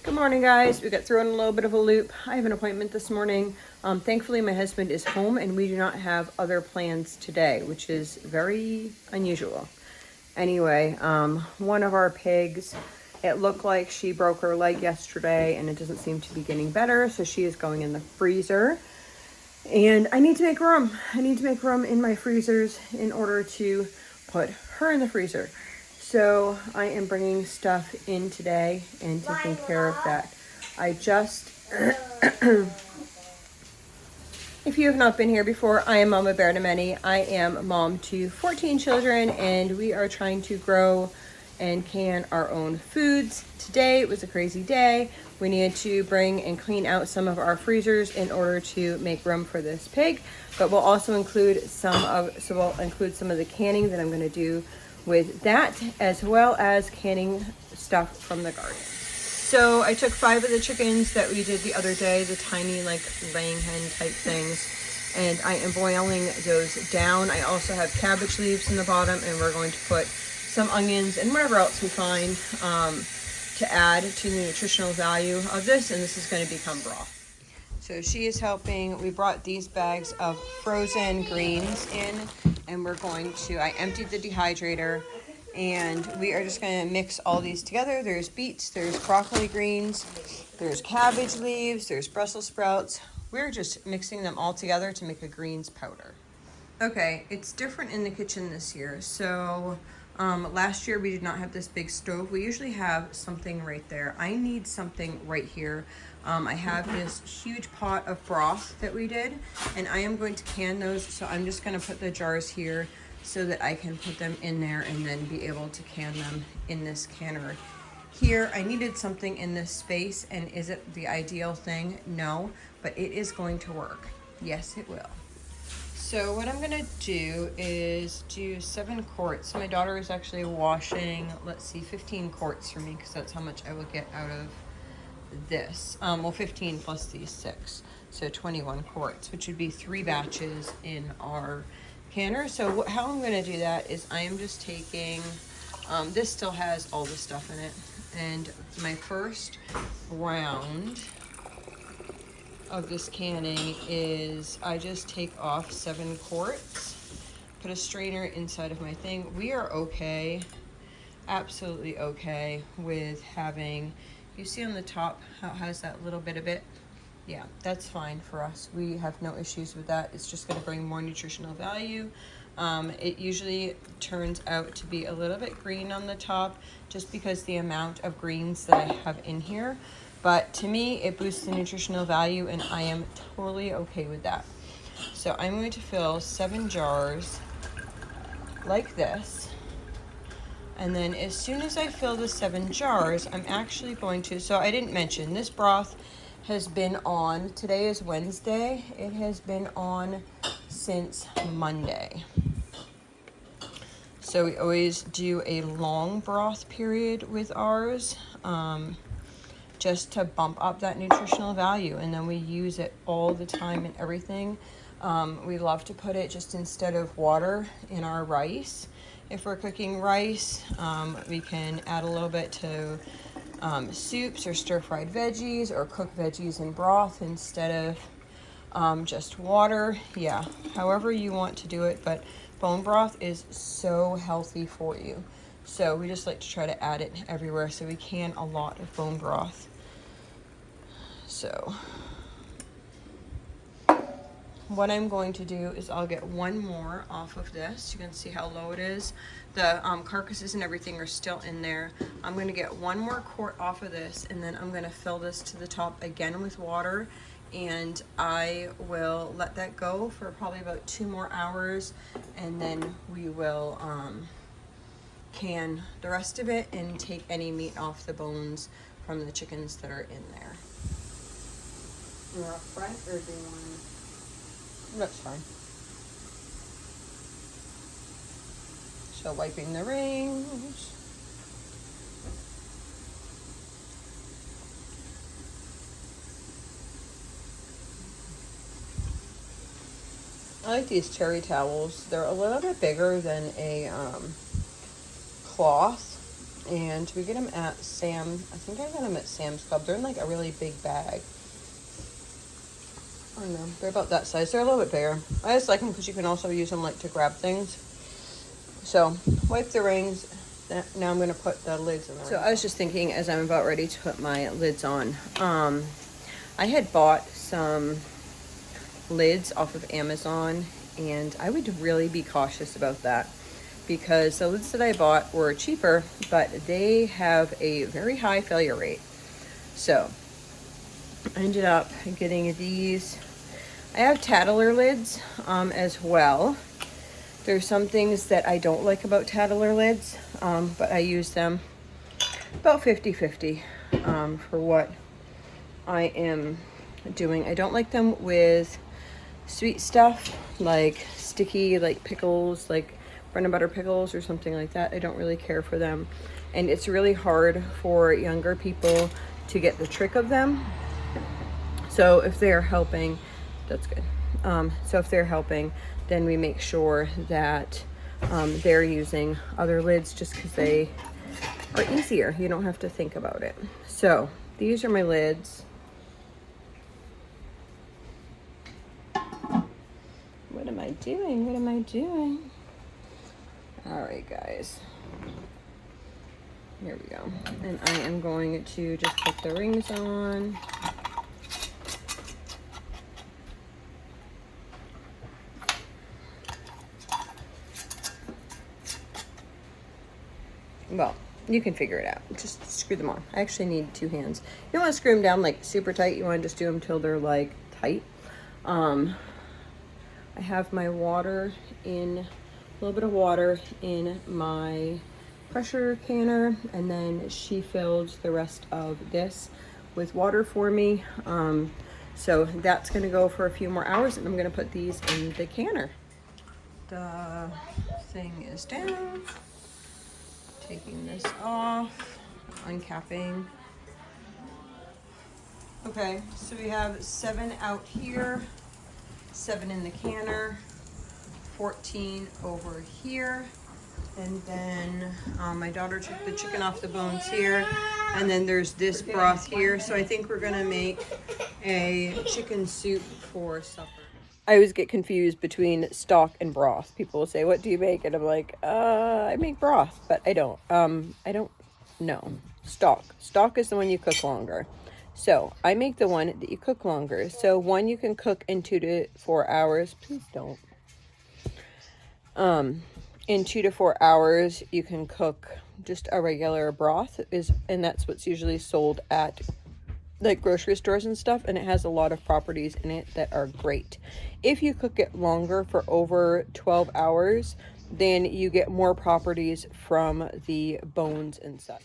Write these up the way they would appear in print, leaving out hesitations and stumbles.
Good morning, guys. We got thrown in a little bit of a loop. I have an appointment this morning. Thankfully, my husband is home and we do not have other plans today, which is very unusual. Anyway, one of our pigs, it looked like she broke her leg yesterday and it doesn't seem to be getting better, so she is going in the freezer. And I need to make room. I need to make room in my freezers in order to put her in the freezer. So I am bringing stuff in today and taking care of that. I just, if you have not been here before, I am Mama Bear to Many. I am mom to 14 children and we are trying to grow and can our own foods. Today it was a crazy day. We needed to bring and clean out some of our freezers in order to make room for this pig, but we'll also include some of the canning that I'm going to do with that, as well as canning stuff from the garden. So I took 5 of the chickens that we did the other day, the tiny like laying hen type things, and I am boiling those down. I also have cabbage leaves in the bottom, and we're going to put some onions and whatever else we find to add to the nutritional value of this, and this is going to become broth. So she is helping. We brought these bags of frozen greens in, and I emptied the dehydrator, and we are just going to mix all these together. There's beets, there's broccoli greens, there's cabbage leaves, there's Brussels sprouts. We're just mixing them all together to make a greens powder. Okay, it's different in the kitchen this year. So last year we did not have this big stove. We usually have something right there. I need something right here. I have this huge pot of broth that we did, and I am going to can those. So I'm just going to put the jars here so that I can put them in there and then be able to can them in this canner here. I needed something in this space, and is it the ideal thing? No, but it is going to work. Yes, it will. So what I'm gonna do is do 7 quarts. My daughter is actually washing, 15 quarts for me, because that's how much I will get out of this. 15 plus these 6, so 21 quarts, which would be 3 batches in our canner. So how I'm gonna do that is I am just taking, this still has all the stuff in it, and my first round of this canning is I just take off 7 quarts, put a strainer inside of my thing. We are okay, absolutely okay with having, you see on the top how it has that little bit of it? Yeah, that's fine for us. We have no issues with that. It's just going to bring more nutritional value. It usually turns out to be a little bit green on the top just because the amount of greens that I have in here. But to me, it boosts the nutritional value, and I am totally okay with that. So I'm going to fill 7 jars like this. And then as soon as I fill the 7 jars, I'm actually going to, so I didn't mention, this broth has been on, today is Wednesday, it has been on since Monday. So we always do a long broth period with ours, just to bump up that nutritional value, and then we use it all the time and everything. We love to put it just instead of water in our rice. If we're cooking rice, we can add a little bit to soups or stir-fried veggies, or cook veggies in broth instead of just water. Yeah, however you want to do it, but bone broth is so healthy for you. So we just like to try to add it everywhere, so we can a lot of bone broth. So what I'm going to do is I'll get 1 more off of this. You can see how low it is. The carcasses and everything are still in there. I'm going to get 1 more quart off of this, and then I'm going to fill this to the top again with water, and I will let that go for probably about 2 more hours, and then we will can the rest of it and take any meat off the bones from the chickens that are in there. You want a front, or do you want? That's fine. So wiping the rings. I like these terry towels. They're a little bit bigger than a cloth, And we get them at I think I got them at Sam's Club. They're in like a really big bag. I don't know, they're about that size. They're a little bit bigger. I just like them because you can also use them like to grab things. So wipe the rings. Now I'm going to put the lids in there. So I was just thinking as I'm about ready to put my lids on. I had bought some lids off of Amazon, and I would really be cautious about that because the lids that I bought were cheaper, but they have a very high failure rate. So I ended up getting these. I have Tattler lids as well. There's some things that I don't like about Tattler lids, but I use them about 50-50 for what I am doing. I don't like them with sweet stuff like sticky, like pickles, like bread and butter pickles or something like that. I don't really care for them, and it's really hard for younger people to get the trick of them. So if they're helping, that's good. So if they're helping, then we make sure that they're using other lids just because they are easier. You don't have to think about it. So these are my lids. What am I doing? What am I doing? All right, guys. Here we go. And I am going to just put the rings on. Well, you can figure it out. Just screw them on. I actually need 2 hands. You don't want to screw them down like super tight. You want to just do them till they're like tight. I have my water in, a little bit of water in my pressure canner, and then she filled the rest of this with water for me. So that's going to go for a few more hours, and I'm going to put these in the canner. The thing is down. Taking this off, uncapping. Okay, so we have 7 out here, 7 in the canner, 14 over here, and then my daughter took the chicken off the bones here, and then there's this broth here. So I think we're gonna make a chicken soup for supper. I always get confused between stock and broth. People will say, "What do you make?" And I'm like, I make broth, but I don't know. Stock is the one you cook longer. So I make the one that you cook longer. So one you can cook in 2 to 4 hours. Please don't. In 2 to 4 hours, you can cook just a regular broth, and that's what's usually sold at like grocery stores and stuff, and it has a lot of properties in it that are great. If you cook it longer for over 12 hours, then you get more properties from the bones and such.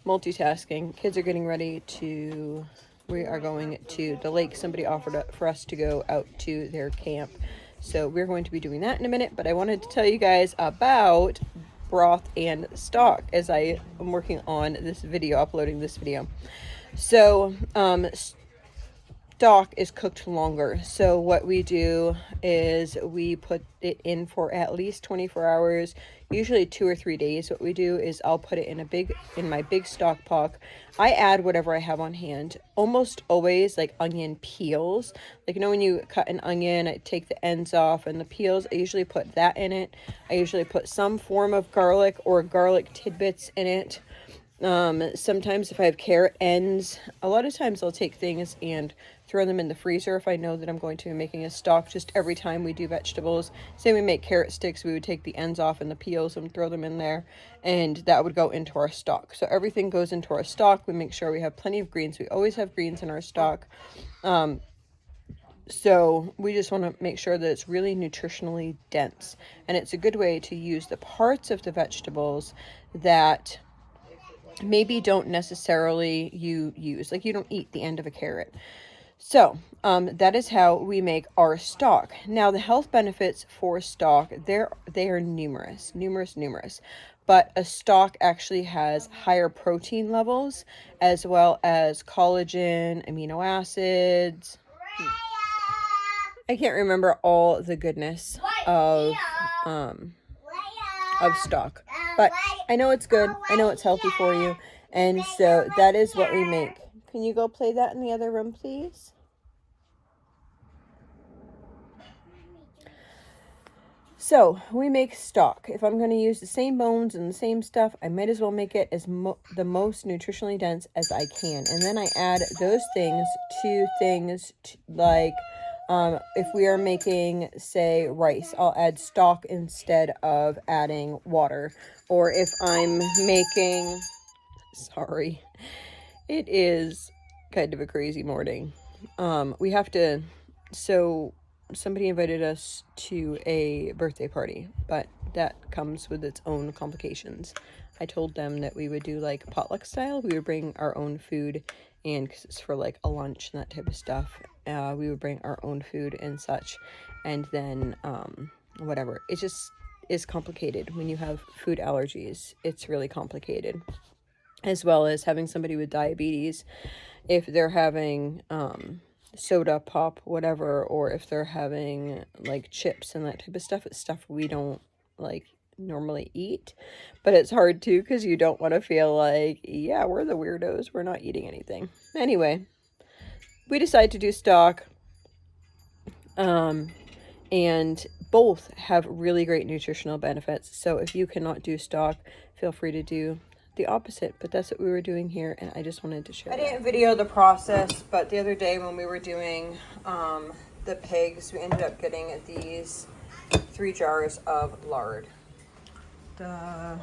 Multitasking. Kids are getting ready to, we are going to the lake. Somebody offered for us to go out to their camp. So we're going to be doing that in a minute, but I wanted to tell you guys about broth and stock as I am working on this video, uploading this video. So, stock is cooked longer. So what we do is we put it in for at least 24 hours, usually 2 or 3 days. What we do is I'll put it in my big stock pot. I add whatever I have on hand, almost always like onion peels. Like, you know, when you cut an onion, I take the ends off and the peels, I usually put that in it. I usually put some form of garlic or garlic tidbits in it. Sometimes if I have carrot ends, a lot of times I'll take things and throw them in the freezer if I know that I'm going to be making a stock. Just every time we do vegetables, say we make carrot sticks, we would take the ends off and the peels and throw them in there, and that would go into our stock. So everything goes into our stock. We make sure we have plenty of greens. We always have greens in our stock. So we just want to make sure that it's really nutritionally dense, and it's a good way to use the parts of the vegetables that maybe don't necessarily you use, like you don't eat the end of a carrot. So that is how we make our stock. Now the health benefits for stock, they are numerous, but a stock actually has higher protein levels as well as collagen, amino acids. I can't remember all the goodness of stock. But I know it's good. I know it's healthy for you. And so that is what we make. Can you go play that in the other room, please? So we make stock. If I'm going to use the same bones and the same stuff, I might as well make it as the most nutritionally dense as I can. And then I add those things to things like if we are making, say, rice, I'll add stock instead of adding water. Or if I'm making, sorry, it is kind of a crazy morning. We have to, so somebody invited us to a birthday party, but that comes with its own complications. I told them that we would do like potluck style. We would bring our own food, and because it's for like a lunch and that type of stuff, we would bring our own food and such. And then whatever, it just is complicated when you have food allergies. It's really complicated, as well as having somebody with diabetes, if they're having soda pop, whatever, or if they're having like chips and that type of stuff. It's stuff we don't like normally eat, but it's hard too because you don't want to feel like, yeah, we're the weirdos, we're not eating anything. Anyway, we decided to do stock, and both have really great nutritional benefits. So if you cannot do stock, feel free to do the opposite, but that's what we were doing here, and I just wanted to share. I didn't video the process, but the other day when we were doing the pigs, we ended up getting these 3 jars of lard. The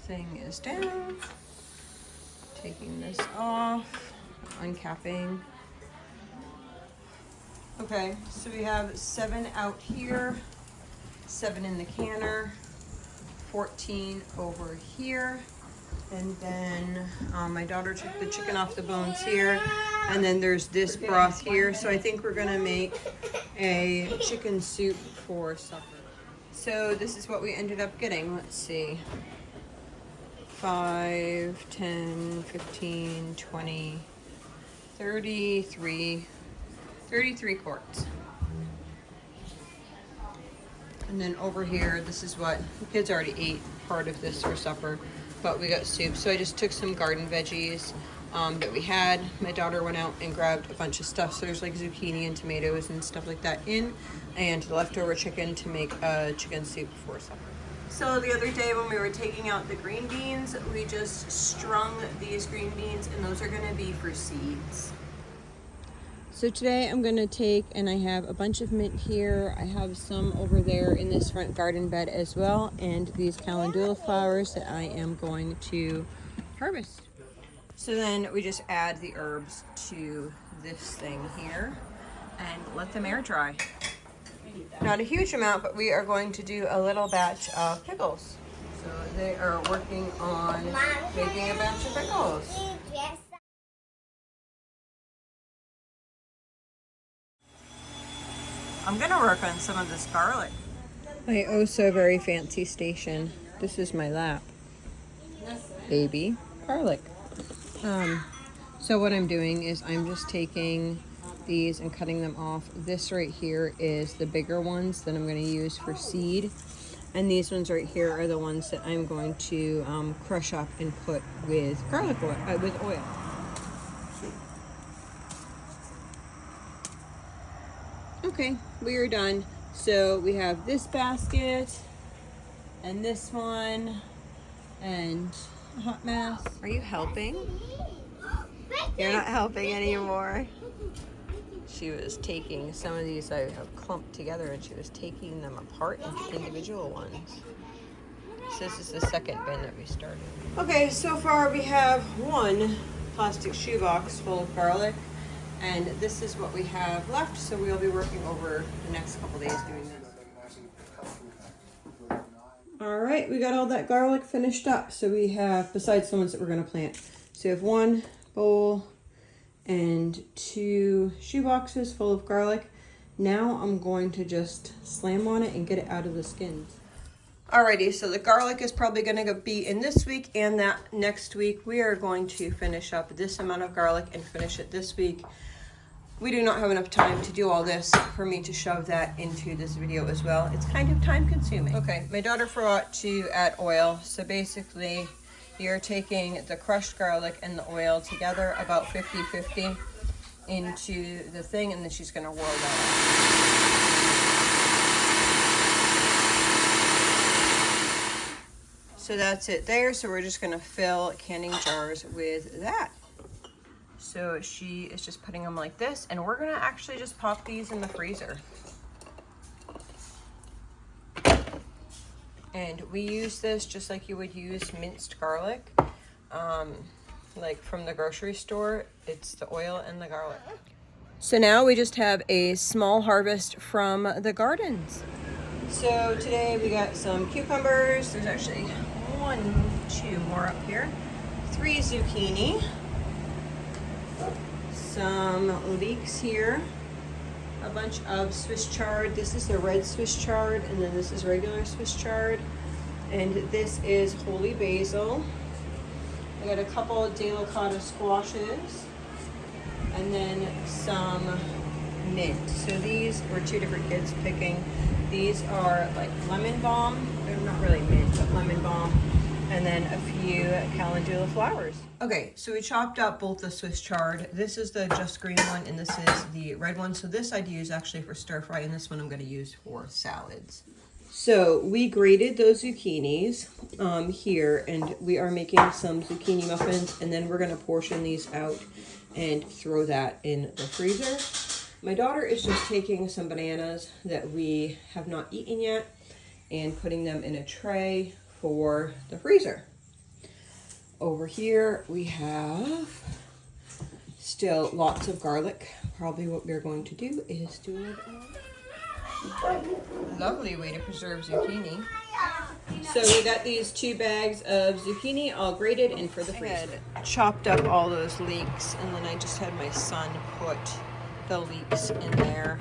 thing is down. Taking this off, uncapping. Okay, so we have 7 out here, 7 in the canner, 14 over here. And then my daughter took the chicken off the bones here. And then there's this broth here. So I think we're gonna make a chicken soup for supper. So this is what we ended up getting. Let's see. 5, 10, 15, 20, 33 quarts. And then over here, this is what the kids already ate part of this for supper, but we got soup. So I just took some garden veggies that we had. My daughter went out and grabbed a bunch of stuff. So there's like zucchini and tomatoes and stuff like that in, and the leftover chicken to make a chicken soup for supper. So the other day when we were taking out the green beans, we just strung these green beans, and those are gonna be for seeds. So today I'm going to take, and I have a bunch of mint here. I have some over there in this front garden bed as well, and these calendula flowers that I am going to harvest. So then we just add the herbs to this thing here and let them air dry. Not a huge amount, but we are going to do a little batch of pickles. So they are working on making a batch of pickles. I'm gonna work on some of this garlic. My oh so very fancy station. This is my lap. Baby garlic. So what I'm doing is I'm just taking these and cutting them off. This right here is the bigger ones that I'm gonna use for seed. And these ones right here are the ones that I'm going to crush up and put with garlic oil, with oil. Okay, we are done. So we have this basket and this one and a hot mess. Are you helping? You're not helping anymore. She was taking some of these I have clumped together, and she was taking them apart into individual ones. So this is the second bin that we started. Okay, so far we have 1 plastic shoebox full of garlic. And this is what we have left, so we'll be working over the next couple days doing this. All right, we got all that garlic finished up. So we have, besides the ones that we're gonna plant, so we have 1 bowl and 2 shoeboxes full of garlic. Now I'm going to just slam on it and get it out of the skins. Alrighty, so the garlic is probably gonna be in this week and that next week. We are going to finish up this amount of garlic and finish it this week. we do not have enough time to do all this for me to shove that into this video as well. It's kind of time consuming. Okay, my daughter forgot to add oil. So basically you're taking the crushed garlic and the oil together about 50-50 into the thing, and then she's gonna whirl that up. So that's it there. So we're just gonna fill canning jars with that. So she is just putting them like this, and we're gonna actually just pop these in the freezer. And we use this just like you would use minced garlic, like from the grocery store. It's the oil and the garlic. So now we just have a small harvest from the gardens. So today we got some cucumbers. There's actually 2 more up here. 3 zucchini. Some leeks here. A bunch of Swiss chard. This is the red Swiss chard, and then this is regular Swiss chard. And this is holy basil. I got a couple of delicata squashes. And then some mint. So these were 2 different kids picking. These are like lemon balm. They're not really mint, but lemon balm. And then a few calendula flowers. Okay, so we chopped up both the Swiss chard. This is the just green one, and this is the red one. So this I'd use actually for stir fry, and this one I'm gonna use for salads. So we grated those zucchinis here, and we are making some zucchini muffins, and then we're gonna portion these out and throw that in the freezer. My daughter is just taking some bananas that we have not eaten yet and putting them in a tray for the freezer. Over here we have still lots of garlic. Probably what we're going to do is do it all. Lovely way to preserve zucchini. So we got these 2 bags of zucchini all grated and for the freezer. I had chopped up all those leeks, and then I just had my son put the leeks in there.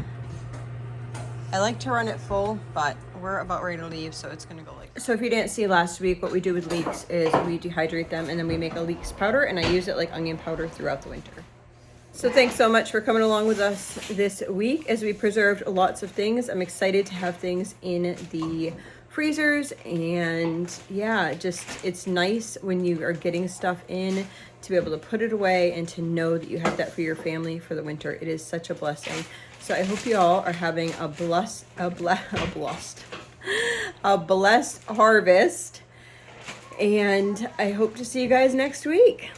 I like to run it full, but we're about ready to leave, so it's gonna go like this. So if you didn't see last week, what we do with leeks is we dehydrate them, and then we make a leeks powder, and I use it like onion powder throughout the winter. So thanks so much for coming along with us this week as we preserved lots of things. I'm excited to have things in the freezers, and yeah, just it's nice when you are getting stuff in to be able to put it away and to know that you have that for your family for the winter. It is such a blessing. So I hope you all are having a blessed harvest, and I hope to see you guys next week.